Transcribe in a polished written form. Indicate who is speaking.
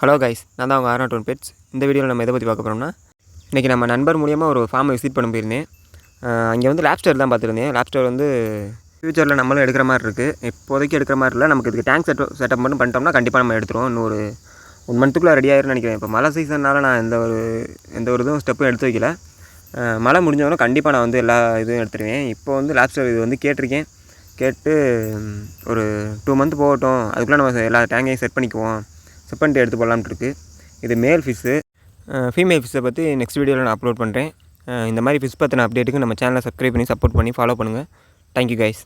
Speaker 1: Hello guys, நான் தான் உங்கள் ஆர்நாட் பெட்ஸ். இந்த வீடியோவில் நம்ம எதை பற்றி பார்க்க போகிறோம்னா, இன்றைக்கி நம்ம நண்பர் மூலியமாக ஒரு ஃபார்மை விசிட் பண்ண போயிருந்தேன். அங்கே வந்து லேப்ஸ்டர் தான் பார்த்துருந்தேன். லேப்ஸ்டர் வந்து ஃப்யூச்சரில் நம்மளும் எடுக்கிற மாதிரி இருக்குது. இப்போதைக்கு எடுக்கிற மாதிரி இல்லை. நமக்கு இதுக்கு டேங்க் செட்டப் மட்டும் பண்ணிட்டோம்னா கண்டிப்பாக நம்ம எடுத்துருவோம். இன்னும் ஒரு 1 மந்த்துக்குள்ளே ரெடி ஆயிருன்னு நினைக்கிறேன். இப்போ மழை சீசன்னால் நான் எந்த ஒரு இதுவும் ஸ்டெப்பும் எடுத்து வைக்கல. மழை முடிஞ்சவொன்னே கண்டிப்பாக நான் வந்து எல்லா இதுவும் எடுத்துருவேன். இப்போ வந்து லேப்ஸ்டர் இது வந்து கேட்டிருக்கேன். கேட்டு ஒரு 2 மந்த் போகட்டும், அதுக்குள்ளே நம்ம எல்லா டேங்கையும் செட் பண்ணிட்டு எடுத்து போடலாம்னு இருக்குது. இது மேல் ஃபிஷ்ஷு. ஃபீமேல் ஃபிஷ்ஷை பற்றி நெக்ஸ்ட் வீடியோவில் நான் அப்லோட் பண்ணுறேன். இந்த மாதிரி ஃபிஷ் பற்றின அப்டேட்டுக்கு நம்ம சேனலை சப்ஸ்கிரைப் பண்ணி சப்போர்ட் பண்ணி ஃபாலோ பண்ணுங்கள். Thank you guys.